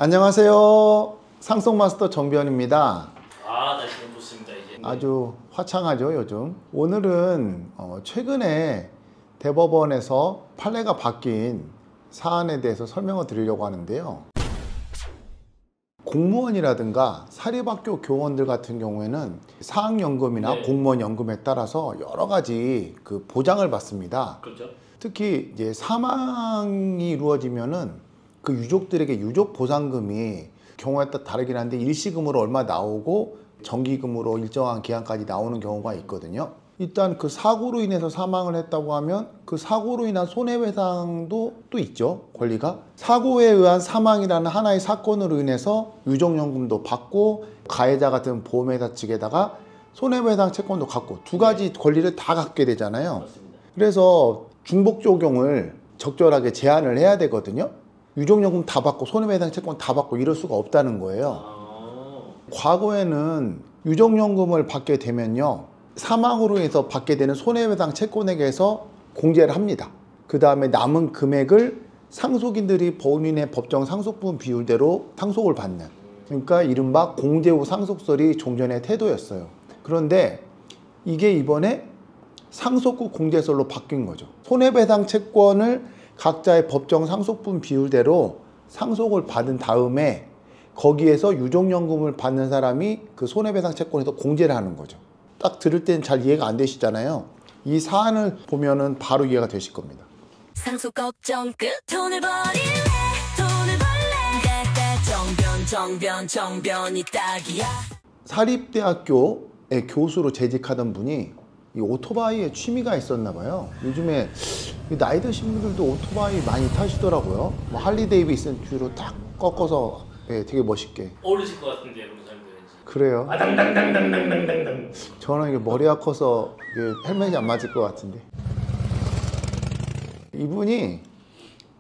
안녕하세요. 상속마스터 정비원입니다. 날씨는 좋습니다. 이제 아주 화창하죠, 요즘. 오늘은 최근에 대법원에서 판례가 바뀐 사안에 대해서 설명을 드리려고 하는데요. 공무원이라든가 사립학교 교원들 같은 경우에는 사학연금이나 공무원 연금에 따라서 여러 가지 그 보장을 받습니다. 그렇죠. 특히 이제 사망이 이루어지면은 그 유족들에게 유족 보상금이 경우에 따라 다르긴 한데 일시금으로 얼마 나오고 정기금으로 일정한 기간까지 나오는 경우가 있거든요. 일단 그 사고로 인해서 사망을 했다고 하면 그 사고로 인한 손해배상도 또 있죠, 권리가. 사고에 의한 사망이라는 하나의 사건으로 인해서 유족연금도 받고 가해자 같은 보험회사 측에다가 손해배상 채권도 갖고 두 가지 권리를 다 갖게 되잖아요. 맞습니다. 그래서 중복 적용을 적절하게 제한을 해야 되거든요. 유족연금 다 받고 손해배상 채권 다 받고 이럴 수가 없다는 거예요. 과거에는 유족연금을 받게 되면요, 사망으로 해서 받게 되는 손해배상 채권액에서 공제를 합니다. 그 다음에 남은 금액을 상속인들이 본인의 법정 상속분 비율대로 상속을 받는, 그러니까 이른바 공제 후 상속설이 종전의 태도였어요. 그런데 이게 이번에 상속 후 공제설로 바뀐 거죠. 손해배상 채권을 각자의 법정 상속분 비율대로 상속을 받은 다음에 거기에서 유족연금을 받는 사람이 그 손해배상 채권에서 공제를 하는 거죠. 딱 들을 때는 잘 이해가 안 되시잖아요. 이 사안을 보면은 바로 이해가 되실 겁니다. 상속 걱정 끝. 돈을 벌래 정변이 딱이야. 사립대학교의 교수로 재직하던 분이 이 오토바이에 취미가 있었나 봐요. 요즘에 나이 드신 분들도 오토바이 많이 타시더라고요. 뭐 할리 데이비슨 뒤로 딱 꺾어서 되게 멋있게. 어울리실 것 같은데요, 그런 사람들 왠지. 그래요? 당당당당당당당. 저는 이게 머리가 커서 이게 헬멧이 안 맞을 것 같은데. 이분이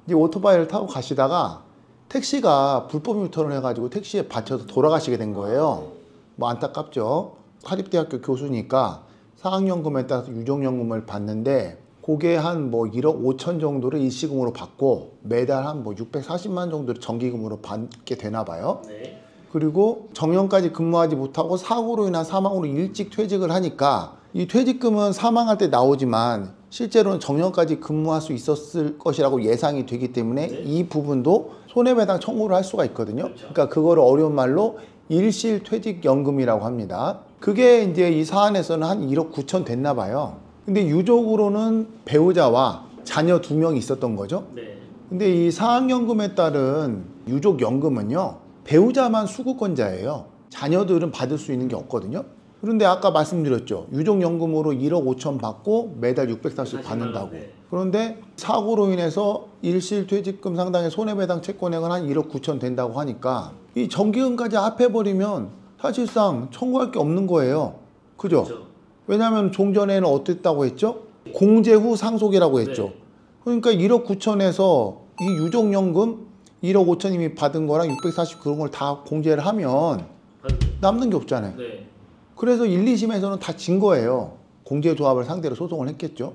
이제 오토바이를 타고 가시다가 택시가 불법 유턴을 해가지고 택시에 받쳐서 돌아가시게 된 거예요. 뭐 안타깝죠. 사립대학교 교수니까 사학연금에 따라서 유족연금을 받는데 그게 한 뭐 1억 5천 정도를 일시금으로 받고 매달 한 뭐 640만 정도를 정기금으로 받게 되나 봐요. 네. 그리고 정년까지 근무하지 못하고 사고로 인한 사망으로 일찍 퇴직을 하니까 이 퇴직금은 사망할 때 나오지만 실제로는 정년까지 근무할 수 있었을 것이라고 예상이 되기 때문에 이 부분도 손해배상 청구를 할 수가 있거든요. 그러니까 그거를 어려운 말로 일실퇴직연금이라고 합니다. 그게 이제 이 사안에서는 한 1억 9천 됐나 봐요. 근데 유족으로는 배우자와 자녀 2명이 있었던 거죠. 네. 근데 이 사학연금에 따른 유족연금은요, 배우자만 수급권자예요. 자녀들은 받을 수 있는 게 없거든요. 그런데 아까 말씀드렸죠. 유족연금으로 1억 5천 받고 매달 640 받는다고. 그런데 사고로 인해서 일실퇴직금 상당의 손해배상 채권액은 한 1억 9천 된다고 하니까 이 정기금까지 합해버리면 사실상 청구할 게 없는 거예요. 그죠? 그렇죠. 왜냐하면 종전에는 어땠다고 했죠? 공제 후 상속이라고 했죠. 네. 그러니까 1억 9천에서 이 유족연금 1억 5천님이 받은 거랑 640 그런 걸 다 공제를 하면 남는 게 없잖아요. 네. 그래서 1, 2심에서는 다 진 거예요. 공제조합을 상대로 소송을 했겠죠.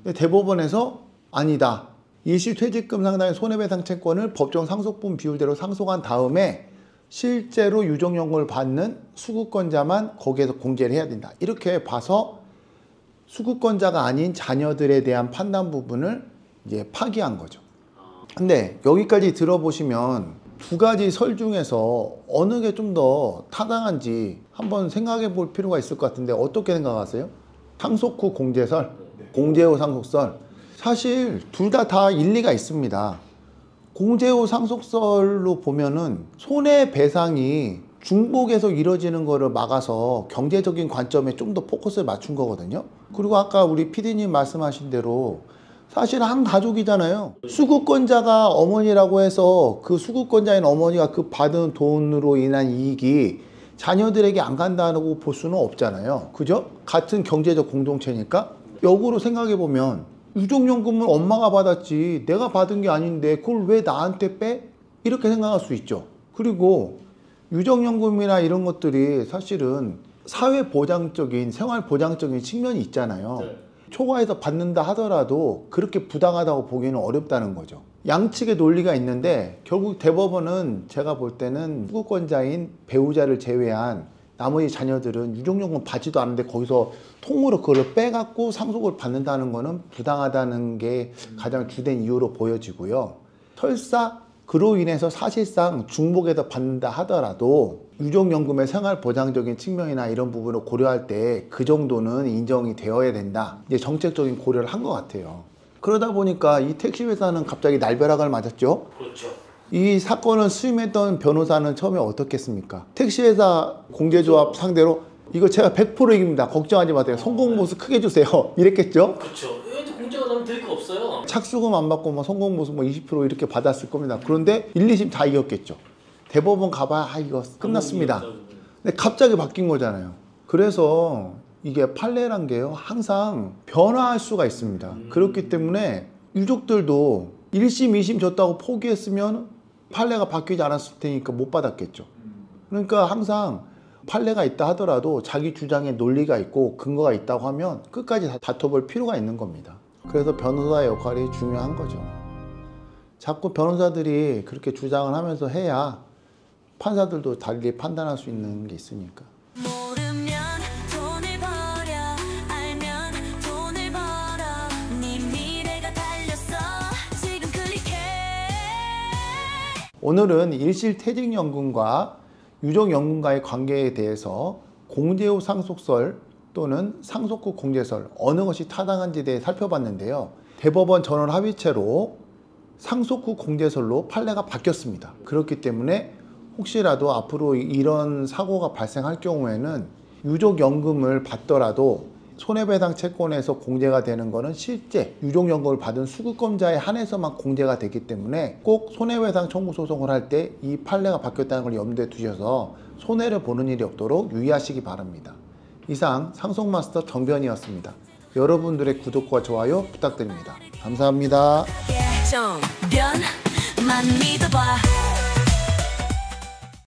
근데 대법원에서 아니다. 일시퇴직금 상당의 손해배상 채권을 법정 상속분 비율대로 상속한 다음에 실제로 유족연금을 받는 수급권자만 거기에서 공제를 해야 된다. 이렇게 봐서 수급권자가 아닌 자녀들에 대한 판단 부분을 이제 파기한 거죠. 근데 여기까지 들어보시면 두 가지 설 중에서 어느 게 좀 더 타당한지 한번 생각해 볼 필요가 있을 것 같은데 어떻게 생각하세요? 상속 후 공제설, 공제 후 상속설. 사실 둘 다 일리가 있습니다. 공제 후 상속설로 보면은 손해배상이 중복해서 이루어지는 거를 막아서 경제적인 관점에 좀 더 포커스를 맞춘 거거든요. 그리고 아까 우리 PD님 말씀하신 대로 사실 한 가족이잖아요. 수급권자가 어머니라고 해서 그 수급권자인 어머니가 그 받은 돈으로 인한 이익이 자녀들에게 안 간다고 볼 수는 없잖아요. 그죠? 같은 경제적 공동체니까. 역으로 생각해 보면 유족연금은 엄마가 받았지 내가 받은 게 아닌데 그걸 왜 나한테 빼? 이렇게 생각할 수 있죠. 그리고 유족연금이나 이런 것들이 사실은 사회보장적인 생활보장적인 측면이 있잖아요. 초과해서 받는다 하더라도 그렇게 부당하다고 보기는 어렵다는 거죠. 양측의 논리가 있는데 결국 대법원은 제가 볼 때는 후구권자인 배우자를 제외한 나머지 자녀들은 유족연금 받지도 않는데 거기서 통으로 그걸 빼갖고 상속을 받는다는 거는 부당하다는 게 가장 주된 이유로 보여지고요. 설사 그로 인해서 사실상 중복해서 받는다 하더라도 유족연금의 생활보장적인 측면이나 이런 부분을 고려할 때 그 정도는 인정이 되어야 된다. 이제 정책적인 고려를 한 것 같아요. 그러다 보니까 이 택시회사는 갑자기 날벼락을 맞았죠. 그렇죠. 이 사건을 수임했던 변호사는 처음에 어떻겠습니까? 택시회사 공제조합 상대로 이거 제가 100% 이깁니다. 걱정하지 마세요. 성공보수 크게 주세요. 이랬겠죠? 그렇죠. 왜 공제가 나면 될 거 없어요. 착수금 안 받고 뭐 성공보수 뭐 20% 이렇게 받았을 겁니다. 그런데 1, 2심 다 이겼겠죠. 대법원 가봐야 이거 끝났습니다. 근데 갑자기 바뀐 거잖아요. 그래서 이게 판례란 게요 항상 변화할 수가 있습니다. 그렇기 때문에 유족들도 1심, 2심 졌다고 포기했으면 판례가 바뀌지 않았을 테니까 못 받았겠죠. 그러니까 항상 판례가 있다 하더라도 자기 주장에 논리가 있고 근거가 있다고 하면 끝까지 다퉈볼 필요가 있는 겁니다. 그래서 변호사의 역할이 중요한 거죠. 자꾸 변호사들이 그렇게 주장을 하면서 해야 판사들도 달리 판단할 수 있는 게 있으니까. 모르면 돈을 벌여 알면 돈을 벌어 네 미래가 달렸어 지금 클릭해. 오늘은 일실퇴직연금과 유족연금과의 관계에 대해서 공제 후 상속설 또는 상속 후 공제설 어느 것이 타당한지에 대해 살펴봤는데요. 대법원 전원 합의체로 상속 후 공제설로 판례가 바뀌었습니다. 그렇기 때문에 혹시라도 앞으로 이런 사고가 발생할 경우에는 유족연금을 받더라도 손해배상 채권에서 공제가 되는 것은 실제 유족연금을 받은 수급권자에 한해서만 공제가 되기 때문에 꼭 손해배상 청구 소송을 할 때 이 판례가 바뀌었다는 걸 염두에 두셔서 손해를 보는 일이 없도록 유의하시기 바랍니다. 이상 상속마스터 정변이었습니다. 여러분들의 구독과 좋아요 부탁드립니다. 감사합니다. 정변만 믿어봐.